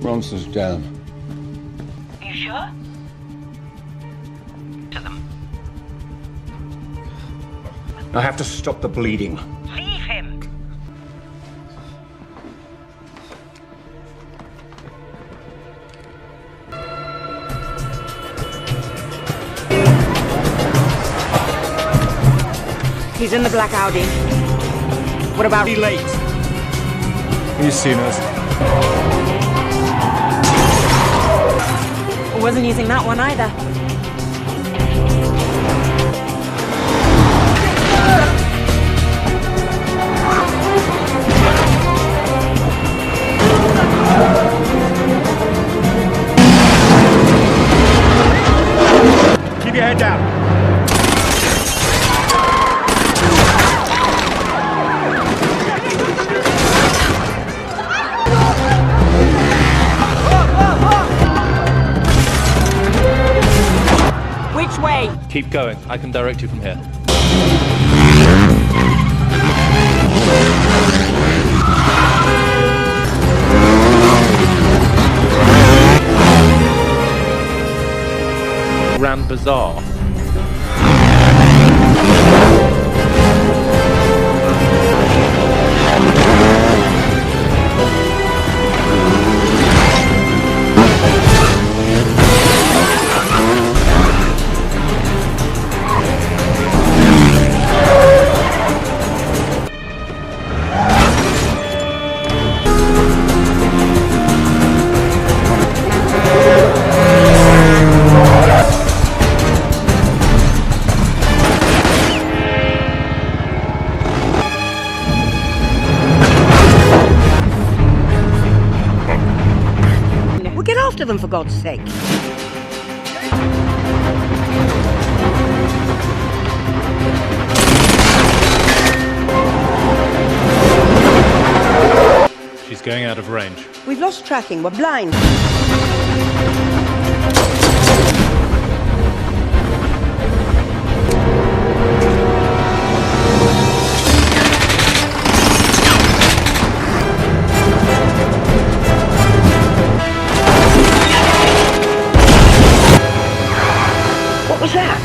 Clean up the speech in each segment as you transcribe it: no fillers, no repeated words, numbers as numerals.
Ronson's down. Are you sure? To them. I have to stop the bleeding. Leave him. He's in the black Audi. What about... Be late. He's seen us. I wasn't using that one either. Keep your head down. Which way? Keep going. I can direct you from here. Grand Bazaar. Well, get after them, for God's sake. She's going out of range. We've lost tracking. We're blind. What was that?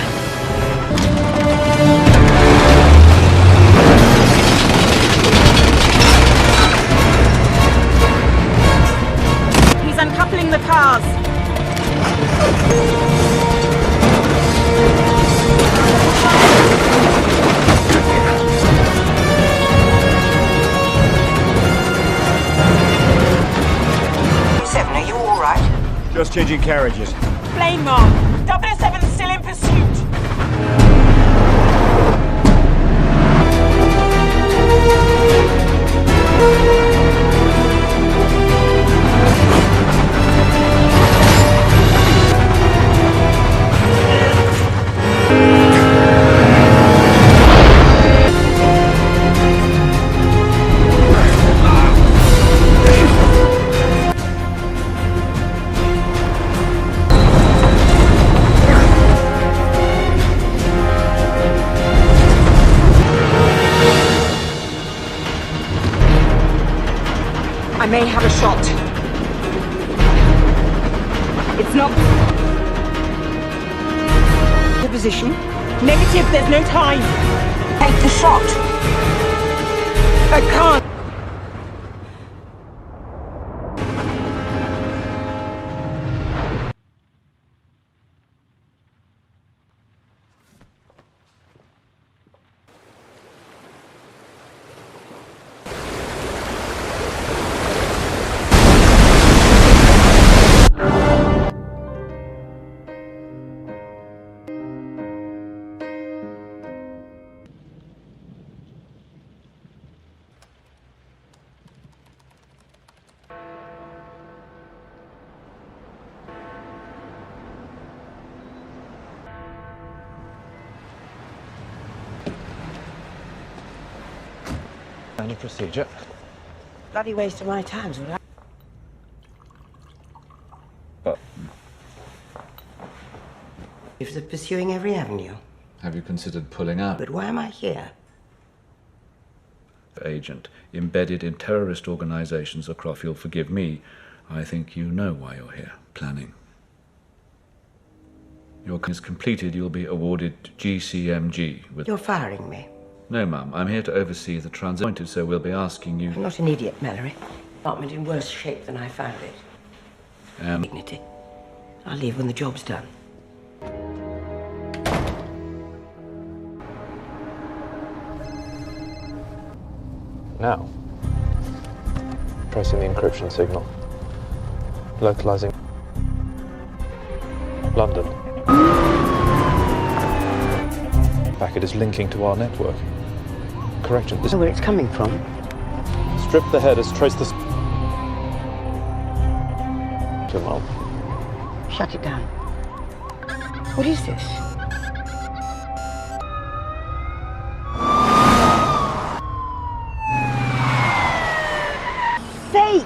He's uncoupling the cars. Seven, are you all right? Just changing carriages. Flame mark. 007 still in pursuit. I may have a shot. It's not... The position. Negative, there's no time. Take the shot. I can't. Standard procedure. Bloody waste of my time, would I? But If they're pursuing every avenue. Have you considered pulling out? But why am I here? Agent embedded in terrorist organizations across, you'll forgive me, I think you know why you're here. Planning. Your is completed, you'll be awarded GCMG with... You're firing me. No, Mum. I'm here to oversee the transit, so we'll be asking you... I'm not an idiot, Mallory. Department in worse shape than I found it. Dignity. I'll leave when the job's done. Now, tracing the encryption signal, localizing London. Packet is linking to our network. Correction. This Know where it's coming from? strip the headers, trace the. Well, Shut it down. What is this? Fake!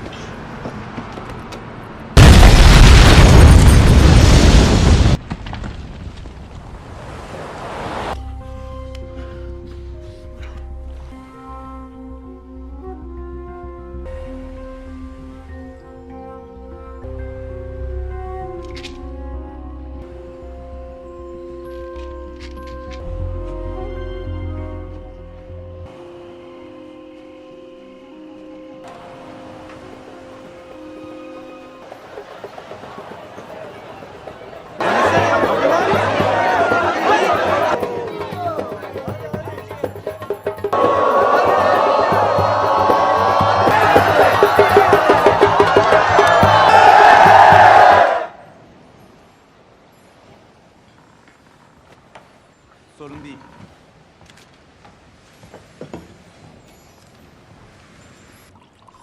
Sorun değil.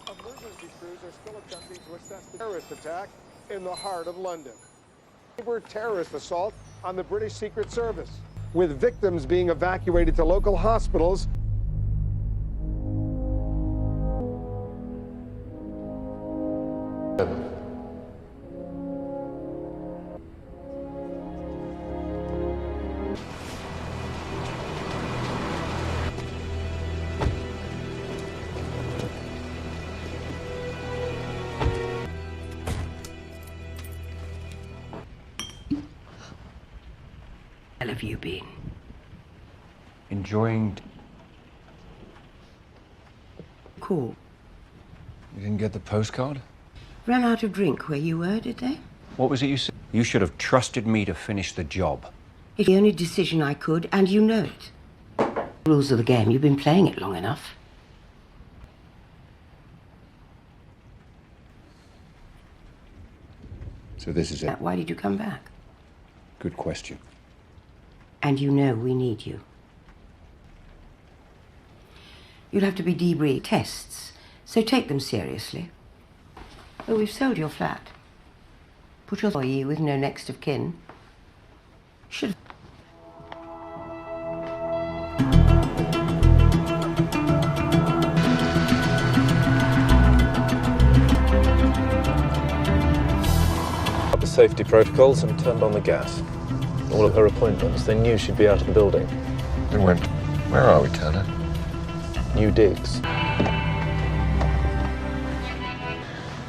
Emergency crews are still attempting to assess the terrorist attack in the heart of London. Cyber terrorist assault on the British Secret Service, with victims being evacuated to local hospitals. Where have you been? Enjoying... Cool. You didn't get the postcard? Ran out of drink where you were, did they? What was it you said? You should have trusted me to finish the job. It's the only decision I could, and you know it. Rules of the game. You've been playing it long enough. So this is it. Why did you come back? Good question. And you know we need you. You'll have to be debriefed tests, so take them seriously. Well, we've sold your flat. Put your employee with no next of kin. Should have. up the safety protocols and turned on the gas. All of her appointments, they knew she'd be out of the building. They went, where are we, Turner? New digs.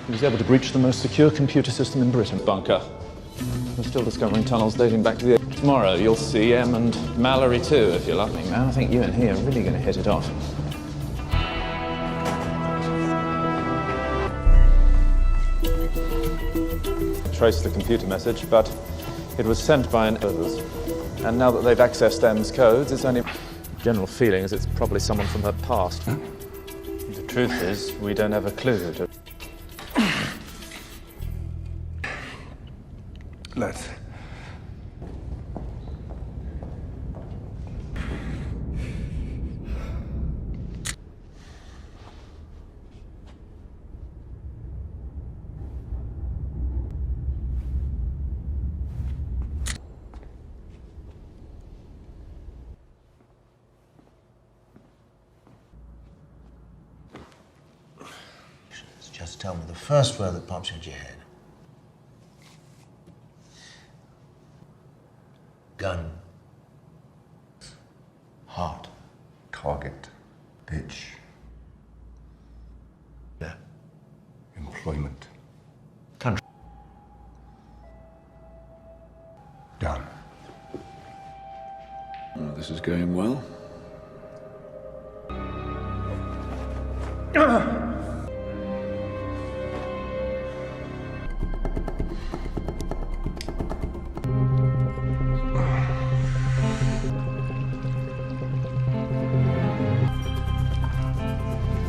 He was able to breach the most secure computer system in Britain. Bunker. We're still discovering tunnels dating back to the... Tomorrow you'll see Em and Mallory too, if you love me, man. I think you and he are really going to hit it off. Traced the computer message, but it was sent by an others. And now that they've accessed Em's codes, it's only... General feeling is it's probably someone from her past. Huh? The truth is, we don't have a clue to... Let's... Just tell me the first word that pops into your head. Gun. Heart. Target. Pitch. Yeah. Employment. Country. Done. Oh, this is going well.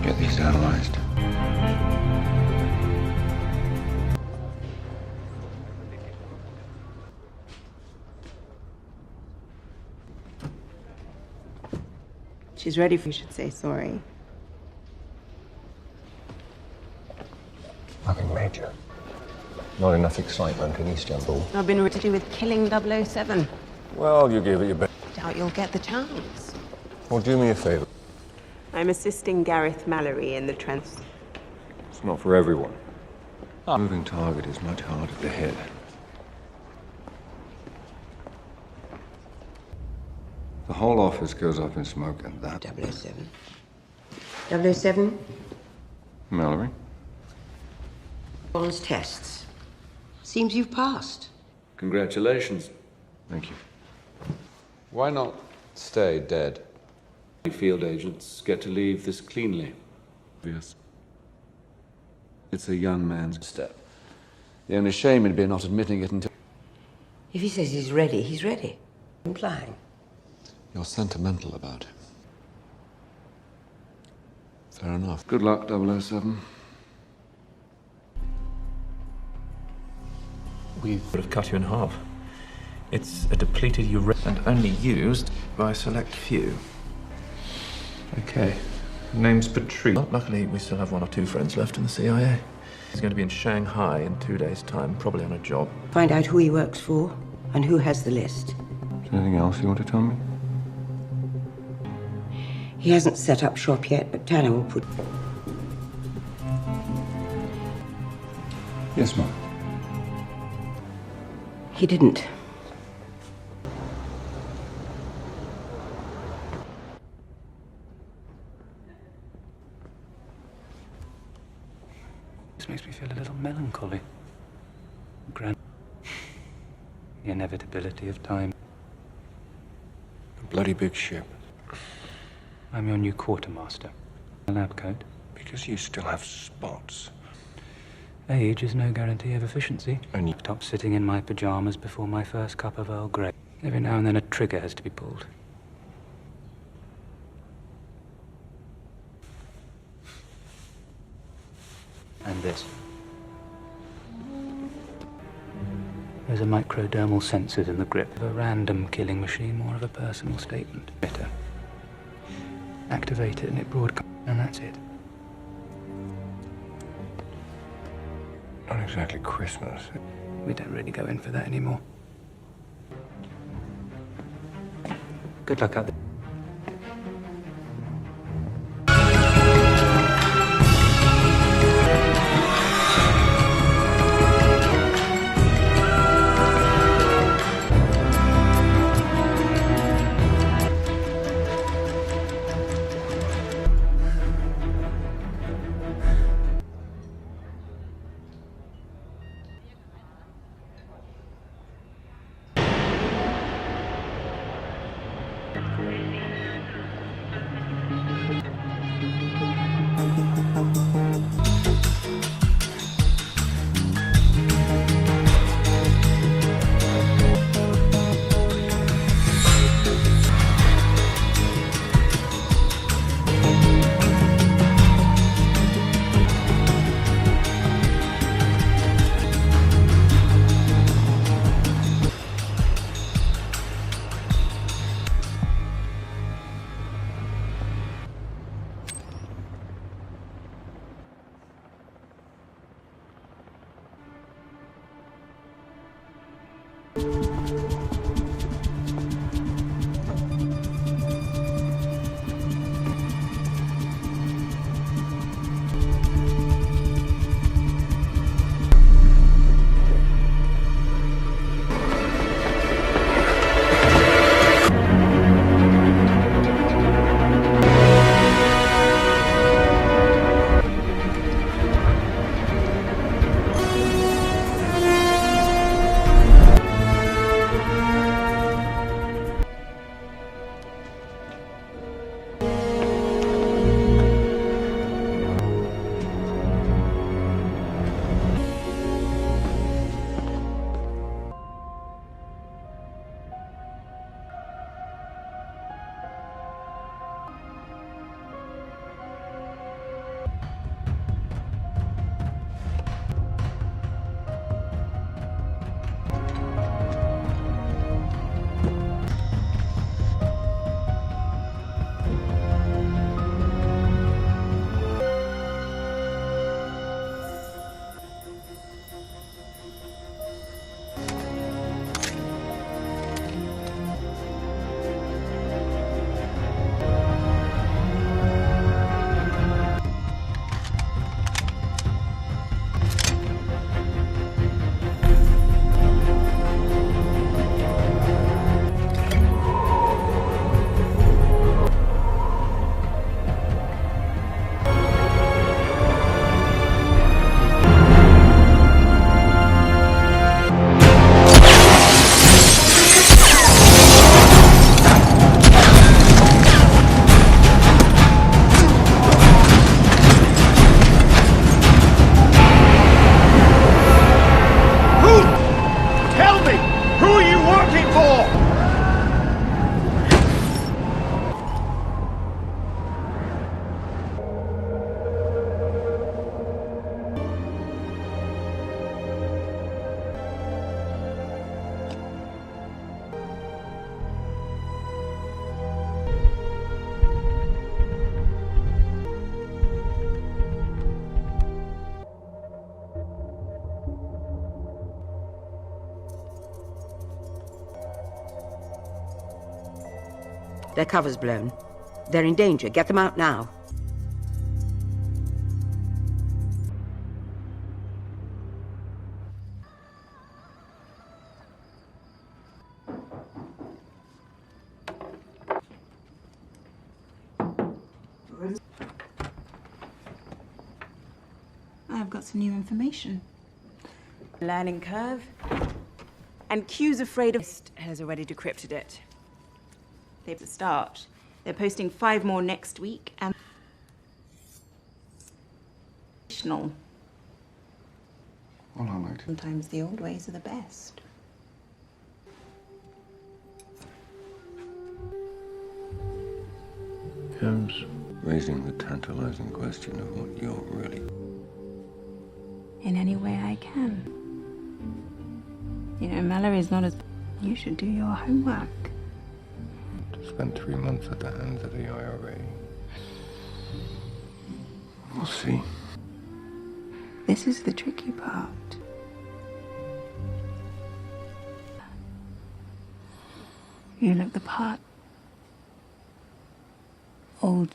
Get these analyzed. She's ready for you should say sorry. Nothing major. Not enough excitement in Istanbul. I've been ready with killing 007. Well, you gave it your best. Doubt you'll get the chance. Well, do me a favor. I'm assisting Gareth Mallory in the trans... It's not for everyone. A moving target is much harder to hit. The whole office goes up in smoke and that... 007. 007? Mallory? Bond's tests. Seems you've passed. Congratulations. Thank you. Why not stay dead? Field agents get to leave this cleanly. Yes. It's a young man's step. The only shame would be not admitting it until... If he says he's ready, he's ready. Implying. You're sentimental about him. Fair enough. Good luck, 007. We would have cut you in half. It's a depleted uranium and only used by a select few. Okay. Name's Patrice. Well, luckily, we still have one or two friends left in the CIA. He's going to be in Shanghai in 2 days' time, probably on a job. Find out who he works for and who has the list. Is there anything else you want to tell me? He hasn't set up shop yet, but Tanner will put... Yes, Mum. He didn't. This makes me feel a little melancholy. The inevitability of time. A bloody big ship. I'm your new quartermaster. A lab coat. Because you still have spots. Age is no guarantee of efficiency. And you... Top sitting in my pajamas before my first cup of Earl Grey. Every now and then a trigger has to be pulled. And this. Those are microdermal sensors in the grip of a random killing machine, more of a personal statement. Better. Activate it and it broadcasts, and that's it. Not exactly Christmas. We don't really go in for that anymore. Good luck out there. Their cover's blown. They're in danger. Get them out now. I've got some new information. Learning curve. And Q's afraid of... has already decrypted it. They've the start. They're posting 5 more next week, and... Well, I like it. Sometimes the old ways are the best. James, raising the tantalizing question of what you're really... In any way I can. You know, Mallory's not as... You should do your homework. Spent 3 months at the hands of the IRA. We'll see. This is the tricky part. You look the part. Old.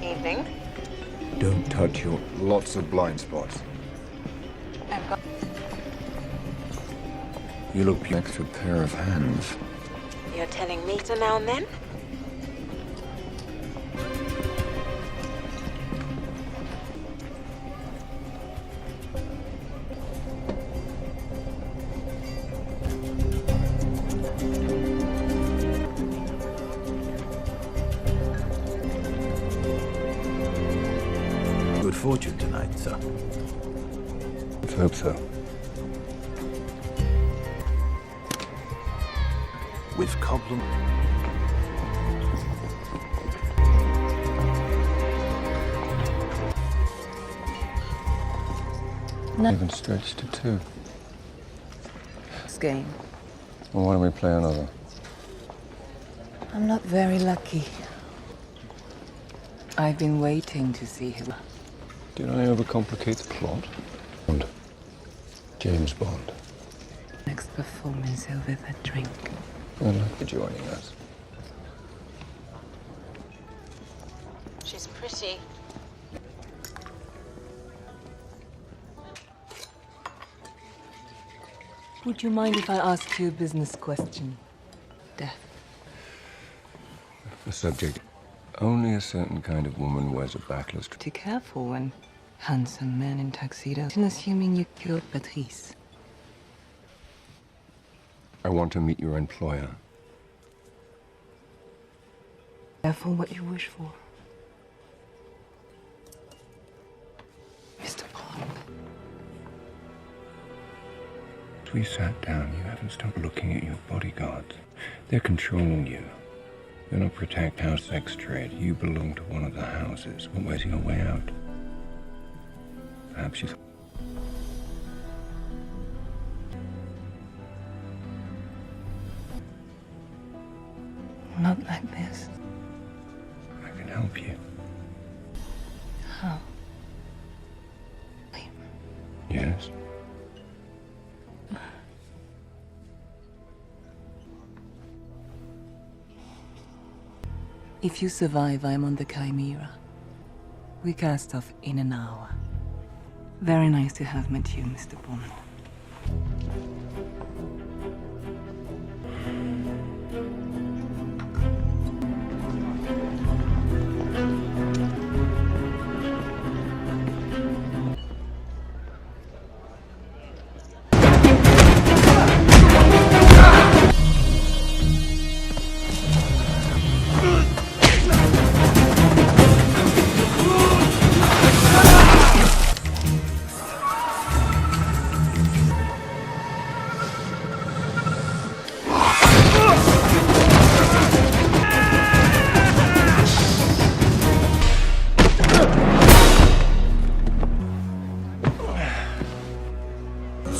Evening. Don't touch your... Lots of blind spots. I've got... You look like an extra pair of hands. You're telling me so now and then? Good fortune tonight, sir. Let's hope so. With compliment. No. Even stretched to 2. This game. Well, why don't we play another? I'm not very lucky. I've been waiting to see him. Did I overcomplicate the plot? Bond. James Bond. Next performance over the drink. I'd like you joining us. She's pretty. Would you mind if I ask you a business question? Death. The subject. Only a certain kind of woman wears a backless... Be careful when handsome men in tuxedos. And assuming you killed Patrice. I want to meet your employer. Careful what you wish for. Mr. Bond. As we sat down, you haven't stopped looking at your bodyguards. They're controlling you. You're not protect house sex trade. You belong to one of the houses. Well, where's your way out? Perhaps you... Not like this. I can help you. How? Yes? If you survive, I'm on the Chimera. We cast off in an hour. Very nice to have met you, Mr. Bond.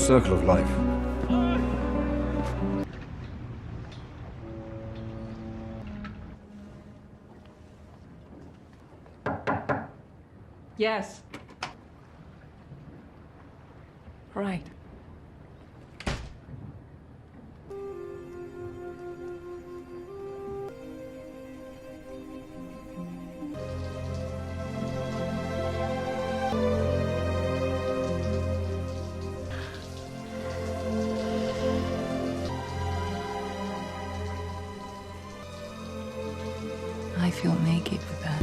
circle of life. Yes. Right. I feel naked with that.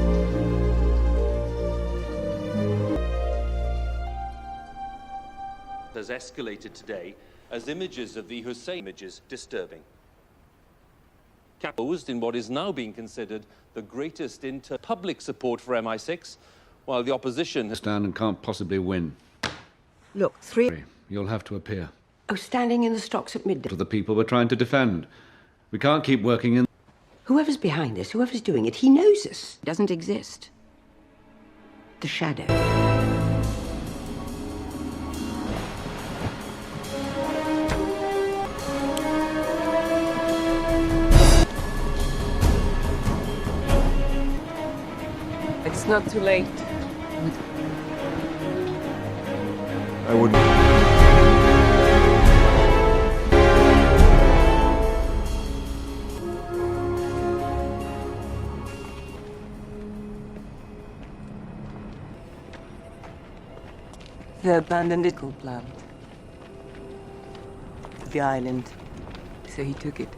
Has escalated today as images of the Hussein images disturbing. Posed in what is now being considered the greatest public support for MI6, while the opposition has Stand and can't possibly win. Look, 3... You'll have to appear. Oh, standing in the stocks at midday. To the people we're trying to defend. We can't keep working in... Whoever's behind this, whoever's doing it, he knows us. It doesn't exist. The shadow. It's not too late. I wouldn't. The abandoned nickel plant. The island. So he took it.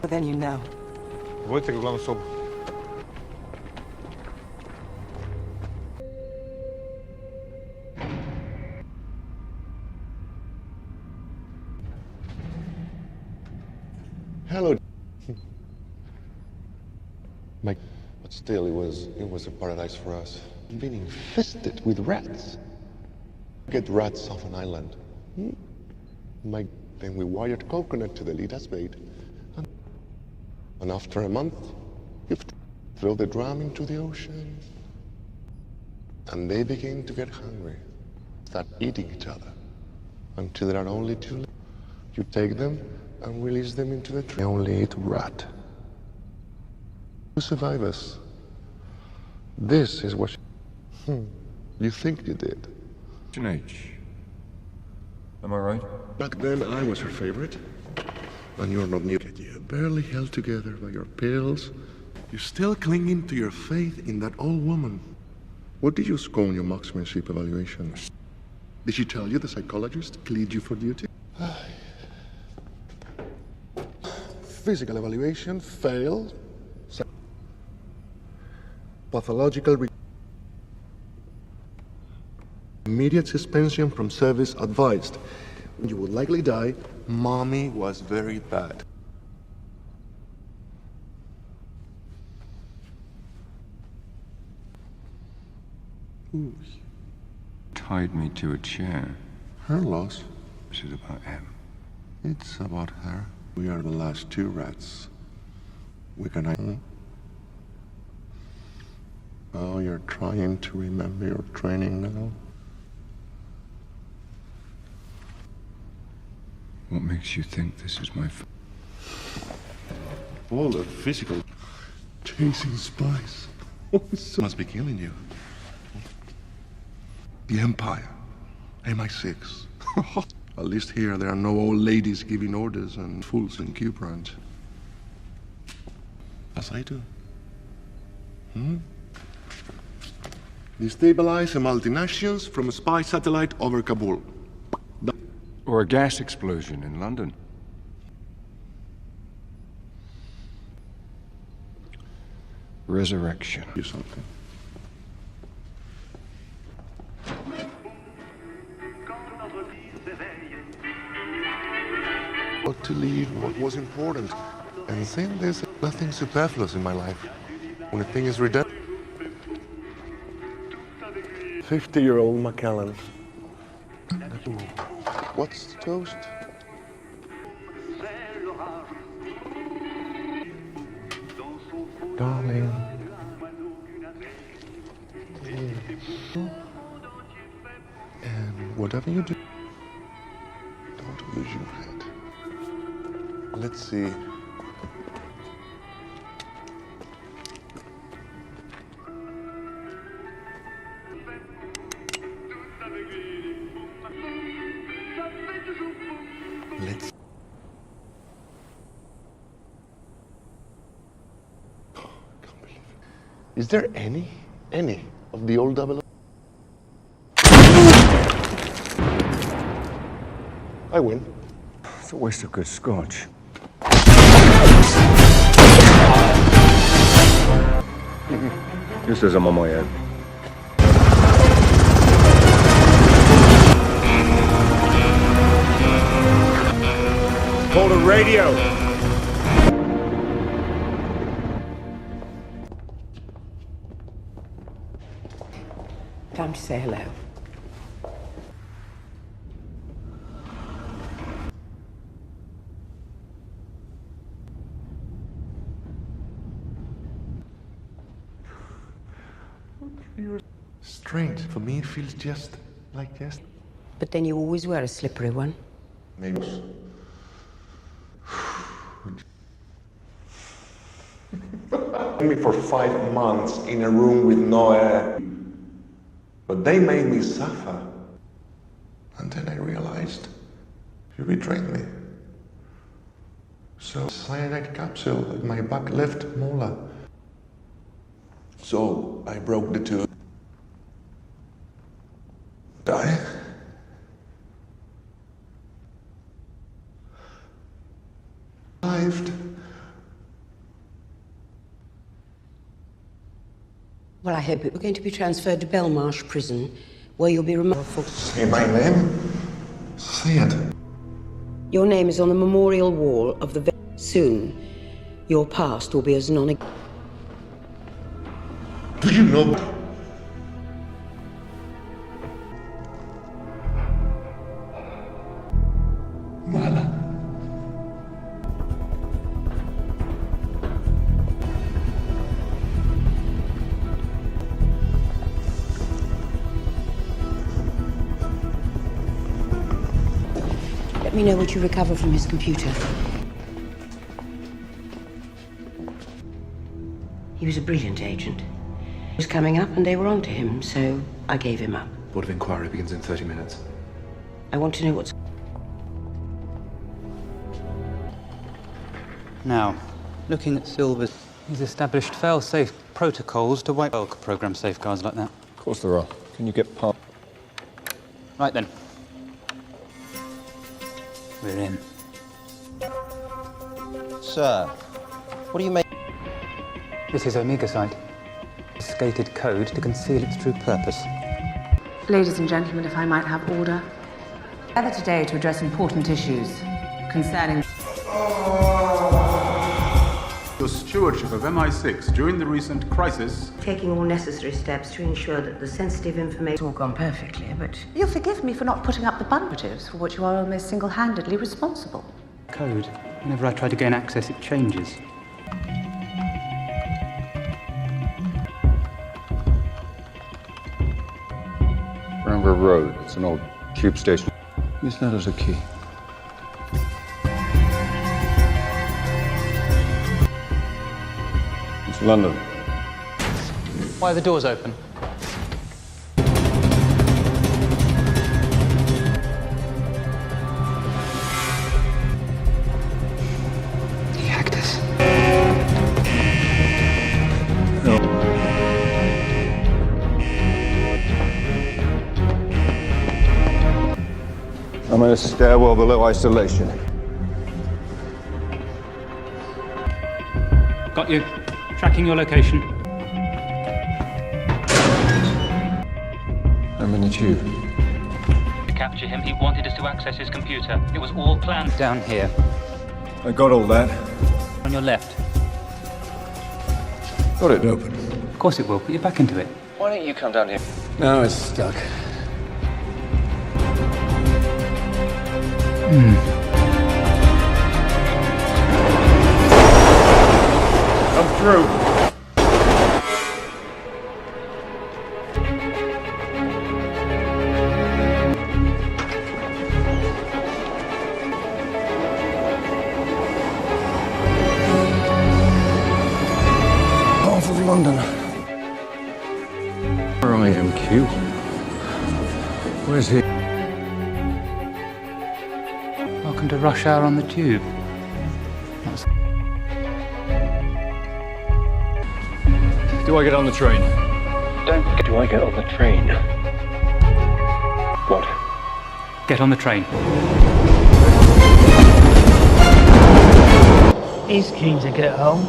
But then you know. Водите го главна соба. Hello. But still, it was a paradise for us. Being infested with rats. Get rats off an island. Then we wired coconut to the lead as bait. And after a month, you throw the drum into the ocean. And they begin to get hungry. Start eating each other. Until there are only two left. You take them and release them into the tree. They only eat rat. To survive us. This is what you think you did. H. Am I right? Back then, I was her favorite. And you're not new. You're barely held together by your pills. You're still clinging to your faith in that old woman. What did you score on your marksmanship evaluation? Did she tell you the psychologist cleared you for duty? Physical evaluation failed. Pathological immediate suspension from service advised. You would likely die. Mommy was very bad. Ooh. Tied me to a chair. Her loss. This is about him. It's about her. We are the last two rats. We can... Oh, you're trying to remember your training now? What makes you think this is my... All the physical... Chasing spies. Must be killing you. The Empire. MI6. At least here there are no old ladies giving orders and fools in Q branch. As I do. Destabilize a multinationals from a spy satellite over Kabul. Or a gas explosion in London. Resurrection. Do something. What to leave, what was important. And then there's nothing superfluous in my life. When a thing is redundant. 50-year-old McKellen. What's toast? Darling. And whatever you do, Let's see. Let's. Oh, I can't believe it. Is there any of the old double? I win. It's a waste of good scotch. Just as I'm on my own. Call the radio! Time to say hello. Strange. For me, it feels just like yes. But then you always wear a slippery one. Maybe. Me for 5 months in a room with no air. But they made me suffer. And then I realized you betrayed me. So, cyanide capsule at my back left molar. So, I broke the tooth. Die? Lived. Well, I hope it. We're going to be transferred to Belmarsh Prison, where you'll be removed for... Say my name? Say it. Your name is on the memorial wall of the... Soon, your past will be as non... Do you know... Mala. Let me know what you recover from his computer. He was a brilliant agent. He was coming up and they were onto him, so I gave him up. Board of Inquiry begins in 30 minutes. I want to know what's... Now, looking at Silver's, he's established fail-safe protocols to wipe bulk program safeguards like that. Of course there are. Can you get past? Right then. We're in. Sir, what do you make? This is Omega Site. A skated code to conceal its true purpose. Ladies and gentlemen, if I might have order. Gather today to address important issues concerning the stewardship of MI6 during the recent crisis. Taking all necessary steps to ensure that the sensitive information... It's all gone perfectly, but... You'll forgive me for not putting up the budgets for which you are almost single-handedly responsible. Code. Whenever I try to gain access, it changes. Ramber Road. It's an old tube station. Use that as a key. It's London. Why are the doors open? He hacked us. I'm in a stairwell below isolation. Got you. Tracking your location. I'm in the tube. To capture him, he wanted us to access his computer. It was all planned down here. I got all that. On your left. Got it open. Of course it will. Put your back into it. Why don't you come down here? Now it's stuck. Come through. you? Where's he? Welcome to rush hour on the tube. That's... Do I get on the train? Do I get on the train? What? Get on the train. He's keen to get home.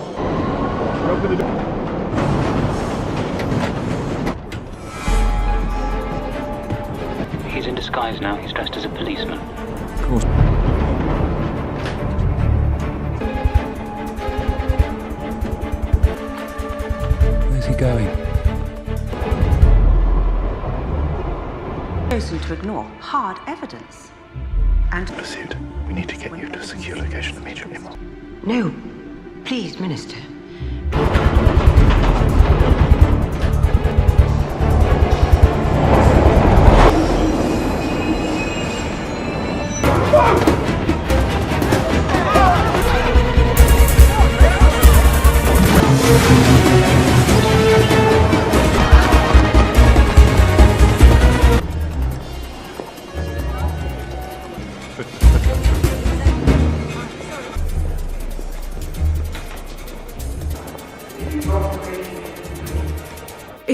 He's in disguise now. He's dressed as a policeman. Of course. Where's he going? Chosen to ignore hard evidence. And Pursuit. We need to get you to a secure location immediately, Mom. No. Please, Minister.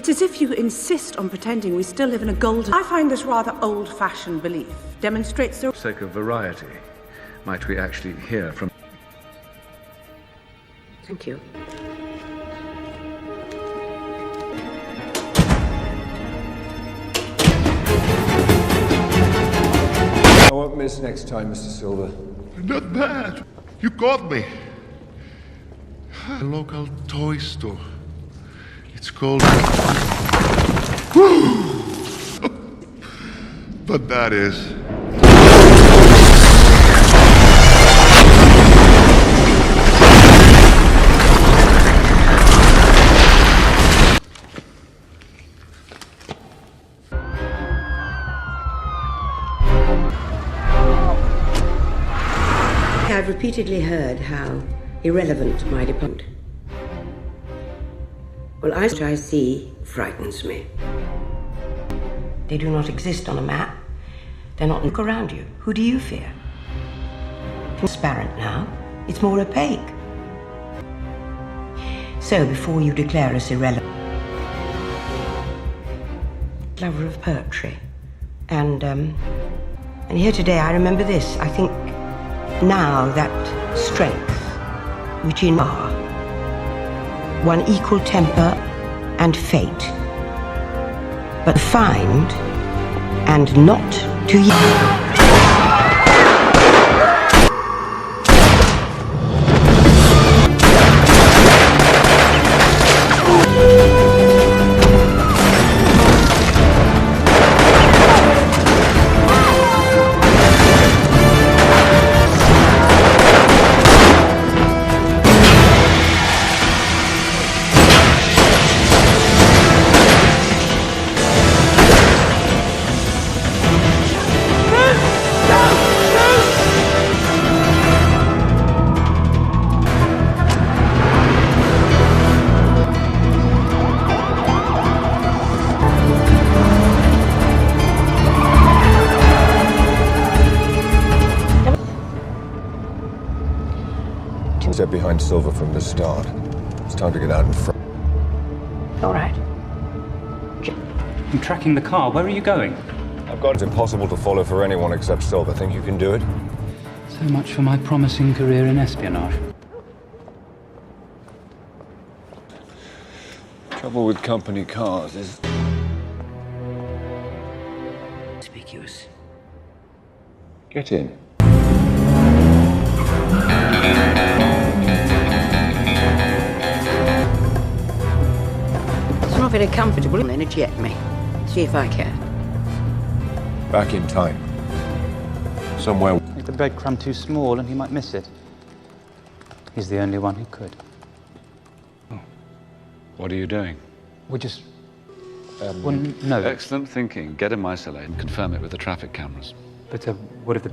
it's as if you insist on pretending we still live in a golden... I find this rather old-fashioned belief demonstrates the... For the sake of variety, might we actually hear from... Thank you. I won't miss next time, Mr. Silver. Not bad. You caught me. A local toy store. It's called... But that is... I've repeatedly heard how irrelevant my department. Well, what I see frightens me. They do not exist on a map. They're not. Look around you. Who do you fear? Transparent now. It's more opaque. So before you declare us irrelevant, lover of poetry, and here today I remember this. I think now that strength, which in are one equal temper and fate, but find and not to yield. Step behind Silver from the start. It's time to get out in front. All right. I'm tracking the car. Where are you going? I've got it. It's impossible to follow for anyone except Silver. Think you can do it? So much for my promising career in espionage. Trouble with company cars is... Conspicuous. Get in. It's not very comfortable. Eject me. See if I can. Back in time. Somewhere. Make the breadcrumb too small and he might miss it. He's the only one who could. What are you doing? We're just... well, no. Excellent thinking. Get him isolated and confirm it with the traffic cameras. But what if the...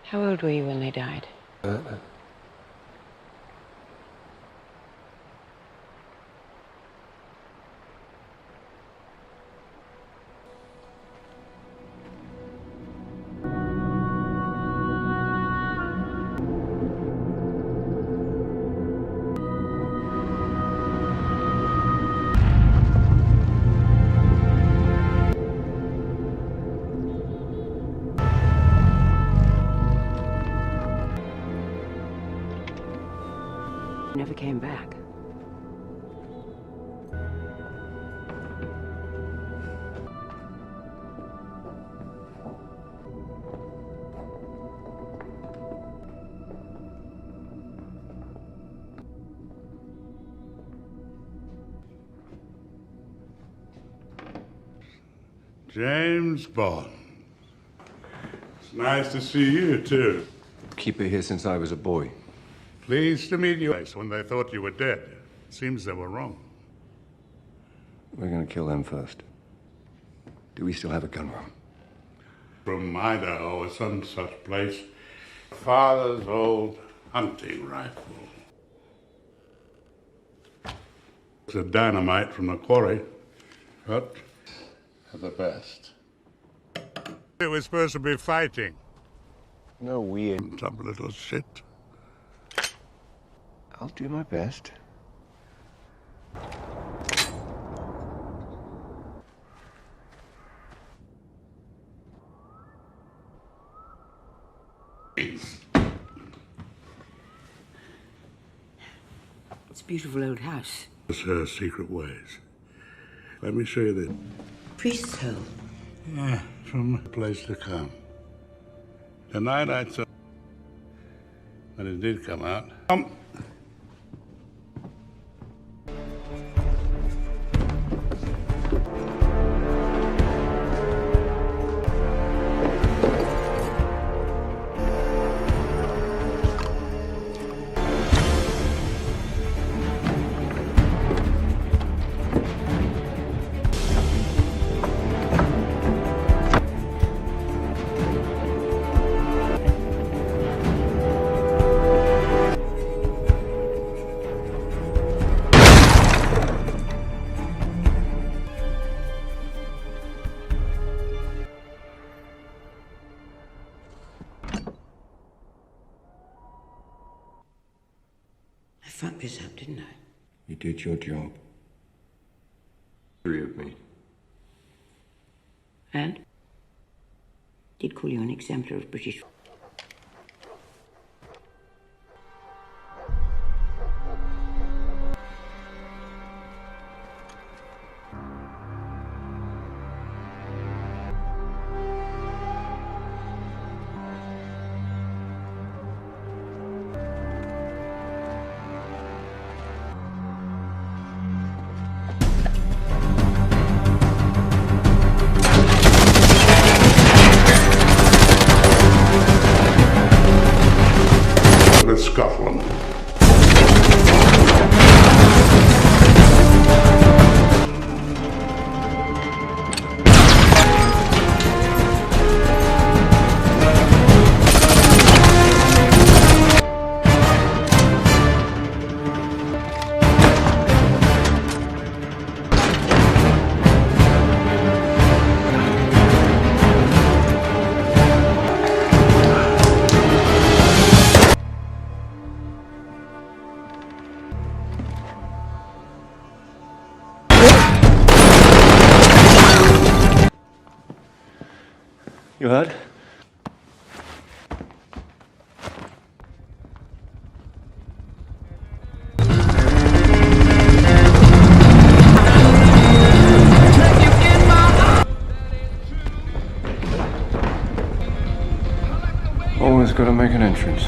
How old were you when they died? Never came back. James Bond. It's nice to see you, too. Keep it here since I was a boy. Pleased to meet you. When they thought you were dead. Seems they were wrong. We're gonna kill them first. Do we still have a gun room? From Idaho or some such place. Father's old hunting rifle. It's a dynamite from the quarry, but the best. It was supposed to be fighting. No weird. Some little shit. I'll do my best. It's a beautiful old house. It's her secret ways. Let me show you the Priest's hole. Yeah, from a place to come. Tonight I thought, when it did come out, I fucked this up, didn't I? You did your job. 3 of me. And? Did call you an exemplar of British... with Scotland. You heard? Always gotta make an entrance.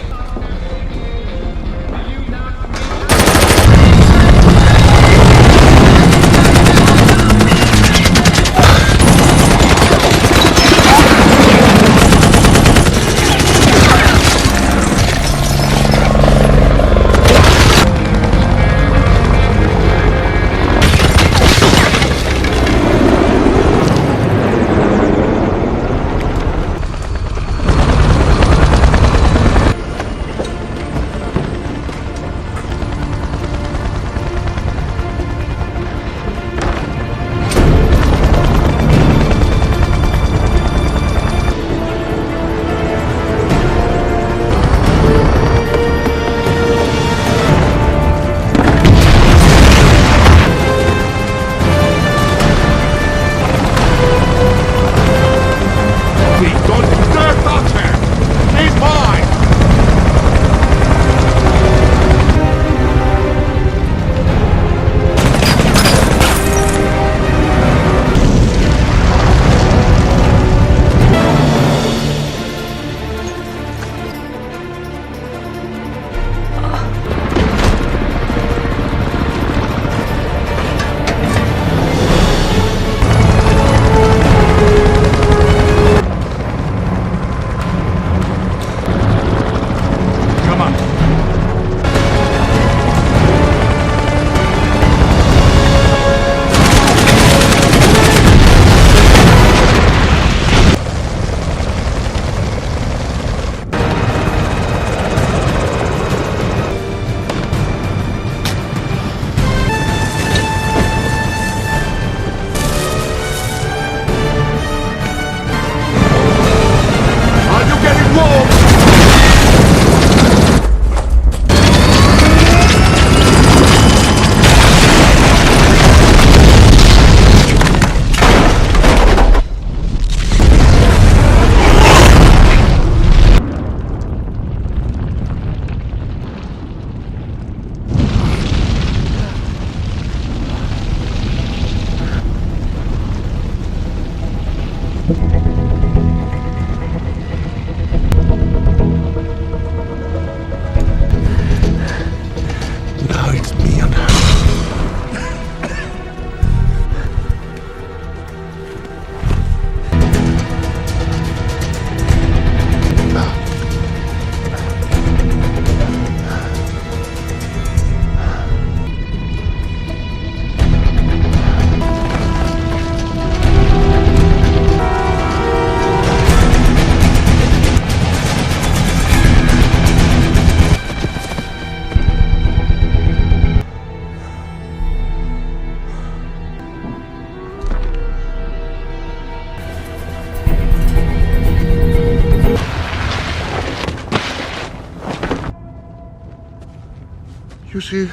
You see,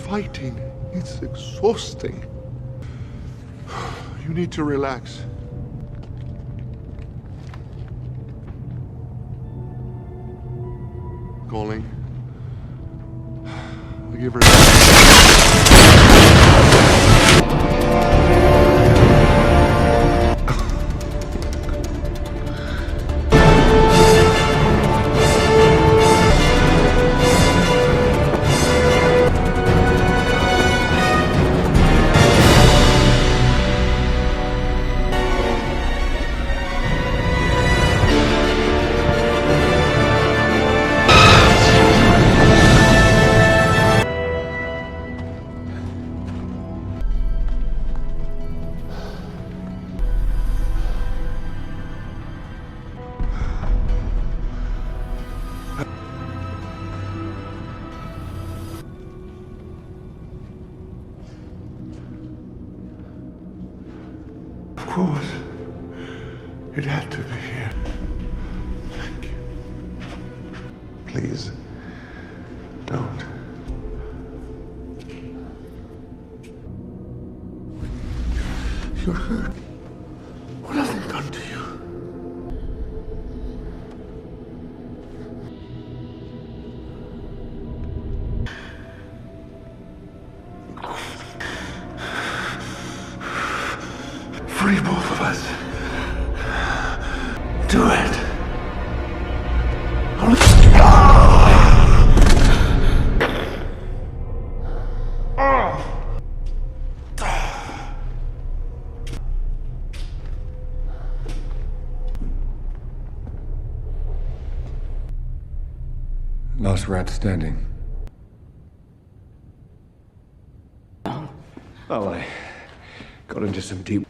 fighting, it's exhausting. You need to relax. Calling. I'll give her. Of course. It had to be here. Thank you. Please, don't. You're hurt. What have they done to you? Free both of us. Do it. Last rat standing. Well, I got into some deep.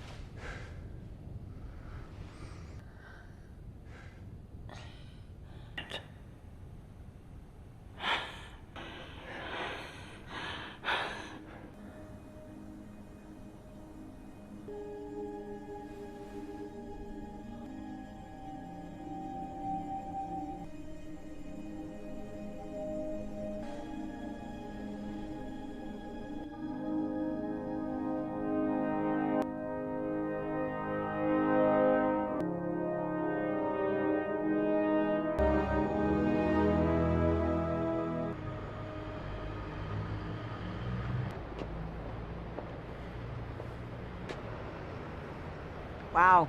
Wow.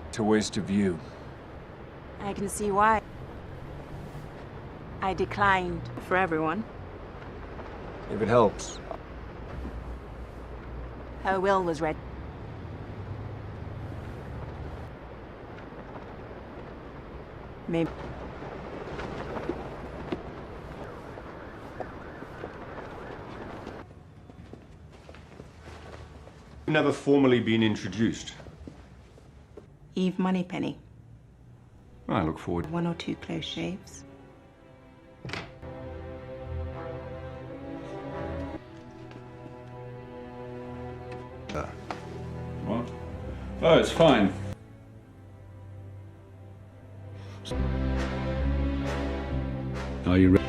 It's a waste of you. I can see why. I declined for everyone. If it helps. Her will was read. Maybe. Never formally been introduced. Eve Moneypenny. I look forward. 1 or 2 close shaves. What? Oh, it's fine. Are you ready?